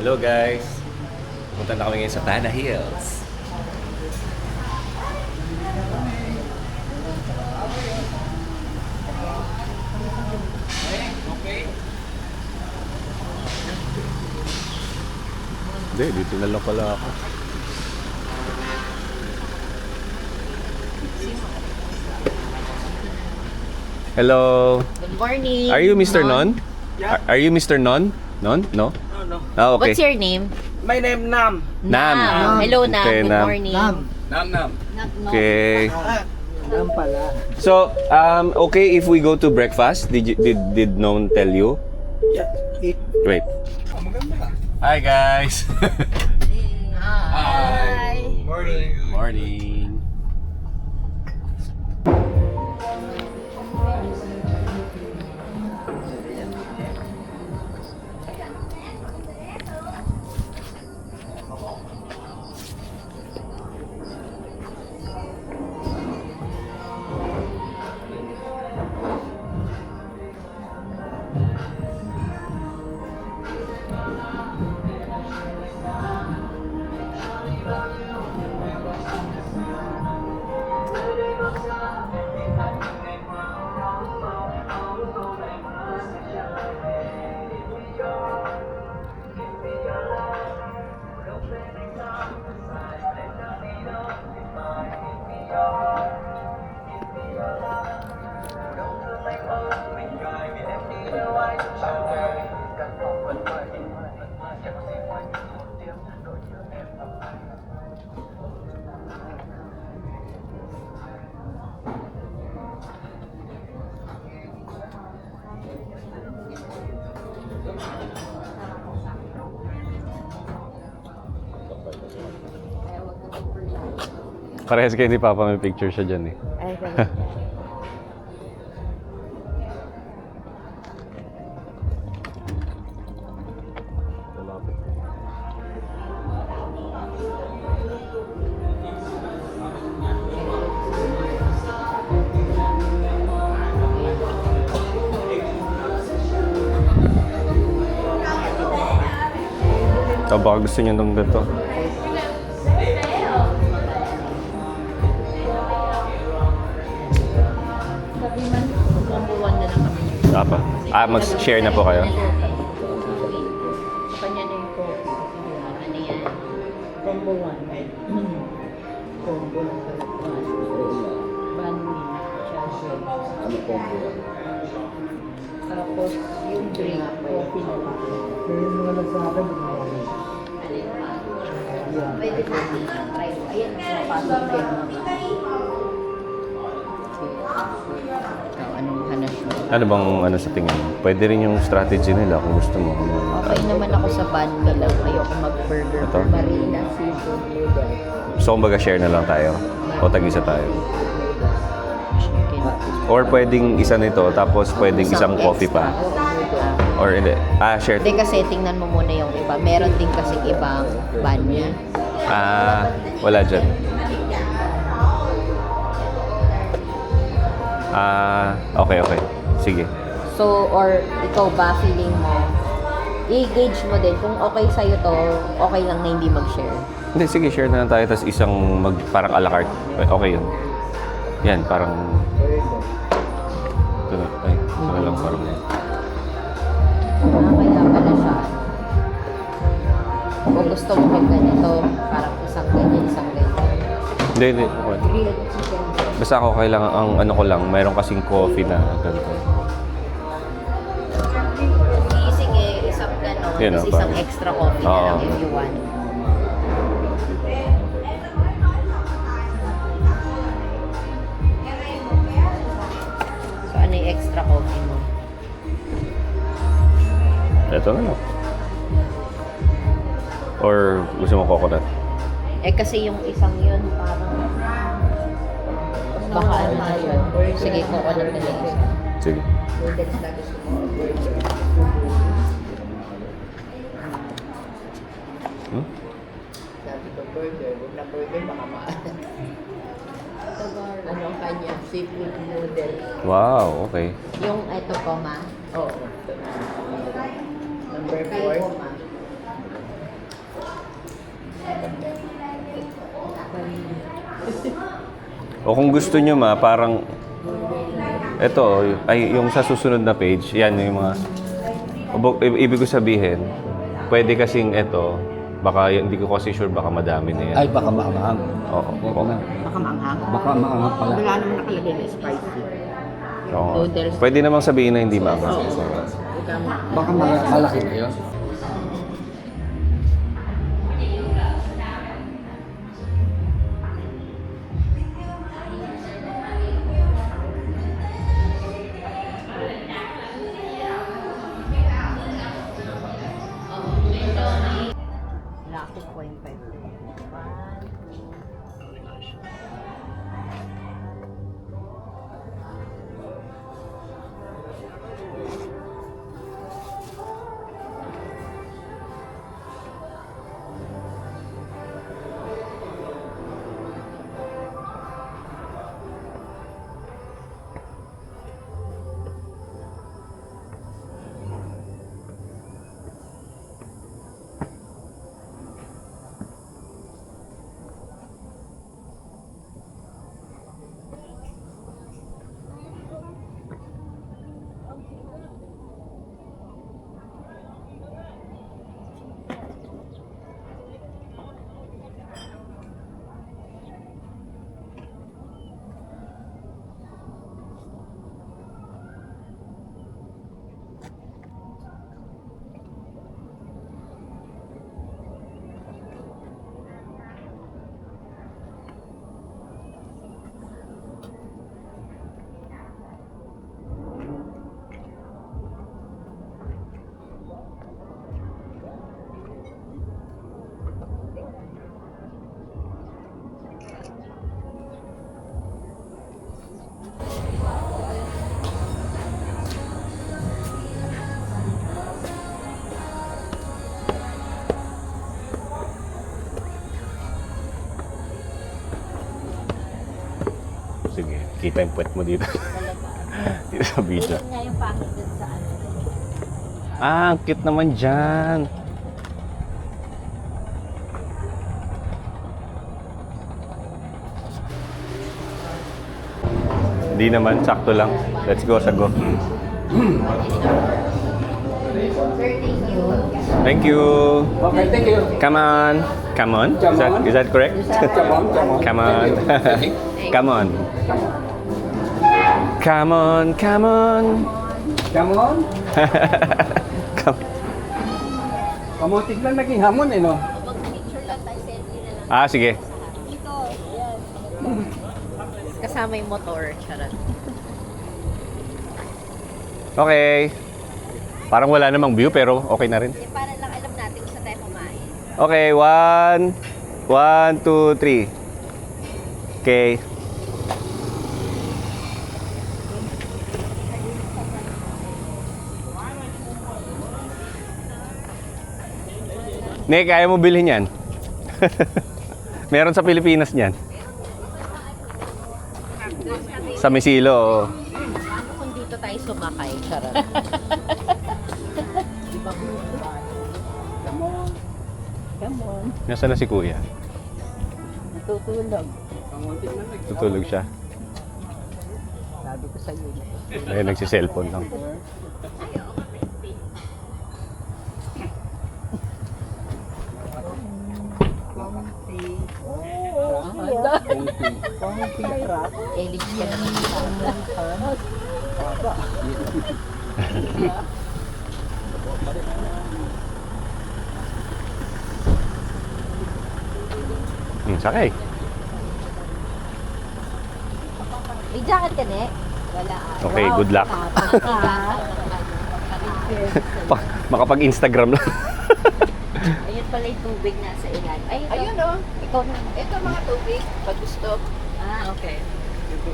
Hello guys! Punta na kami ngayon sa Bana Hills. Hindi, dito na lang pala ako. Hello! Good morning. Are you Mr. Non? Yeah. Are you Mr. Non? Non? No? No. Ah, okay. What's your name? My name Nam. Nam. Hello, Nam. Okay, Good Nam. morning. Nam. Okay. Nam pala. So, okay if we go to breakfast? Did Non tell you? Yeah. Wait. Oh, maganda. Hi guys! Hi. Morning. Morning! Parehas kayo ni Papa, may picture siya dyan eh. Ay, ganun. So, baka gusto niyo nung dito. Sabi man, number one na lang kami. Apa? Mag-share na po kayo? Kanya na yung coffee. Ano yan? Combo one. Combo lang pala. Banh mi. Ano combo? Tapos yung drink, coffee na lang. Yung mga nagsabi mo. Pwede po try mo. Ayan, napasok din. Anong hanas mo? Ano bang ano sa tingin mo? Pwede rin yung strategy nila kung gusto mo. Okay naman ako sa banh mi lang. Ayoko mag-burger. Ito? Marina, seafood, noodle. So, kumbaga share na lang tayo? O tag-isa tayo? Chicken. Or pwedeng isa nito, tapos pwedeng isang coffee pa? Or hindi? Share. Hindi kasi tingnan mo muna yung iba. Meron din kasi ibang banh mi. Wala dyan. Okay. Sige. So, or ikaw ba, feeling mo, i-gauge mo din kung okay sa'yo to, okay lang na hindi mag-share. Hindi, sige, share na lang tayo. Tapos isang parang a la carte. Okay yun. Yan, parang... Ito na lang parang... Kaya pala siya. Kung gusto mo pag ganito, parang isang ganyan, isang ganyan. Hindi. Grilled chicken. Basta ako kailangan, ang ano ko lang, mayroon kasing coffee na ganito. Sige, isang gano'n, Yun, tapos oh, isang parang- extra coffee na lang Oo. if you want. So, ano yung extra coffee mo? Ito na lang. Or gusto mo coconut? Eh kasi yung isang yun parang baka ano na yun. Sige, coconut na lang isa. Sige. Noodles na gusto mo. Sabi ko burger, huwag na burger baka maalat. Ano ang kanya? Seafood noodle. Wow, okay. Yung ito po ma? Oo. Number 4. O kung gusto nyo parang ito, ay yung sa susunod na page, yan yung mga ibig ko sabihin, pwede kasing ito, baka hindi ko kasi sure, baka madami na yan. Ay, baka maanghang. Oo. Oo na. Baka manghang. Baka maanghang pala. Wala naman nakalagay na spicy. Oo. So, there's- Pwede namang sabihin na hindi maanghang. Oo. Ika manghang. Baka malaki na yun. Laki 0.5. Sige, kita yung puwet mo dito. Dito sa video. Yun nga yung pangit dun sa ano. Ah, ang cute naman dyan. Hindi naman, sakto lang. Let's go, sa go. Thank you. Okay, thank you. Come on. Come on. Is that correct? Come on, come on. Come on. Come on. Come on, come on. Come on. Come. Kamutik lang naging hamon eh, no? Mag-picture lang tayo, selfie na lang. Ah, sige. Dito, yan. Kasama yung motor, charot. Okay. Parang wala namang view pero okay na rin. Para lang alam natin kung saan tayo kumain. Okay, 1, 2, 3. Okay. Ne, kaya mo bilhin yan? Meron sa Pilipinas niyan. Sa Misilo. Oo. Ano kung dito tayo sumakay, charot. Diba? Come on. Come on. Nasaan na si Kuya? Natutulog. Kamutik lang naging Tutulog siya. Sabi ko sa iyo. Ayun, nagsiselfone lang. Elig ka naman. Sakay. May jacket ka, ne? Wala. Okay, good luck. Makapag-Instagram lang. Ayun pala yung tubig nasa ilalim. Ay, ito. Ayun o. Ikaw na. Ito mga tubig, pag gusto. Ah, okay. Ito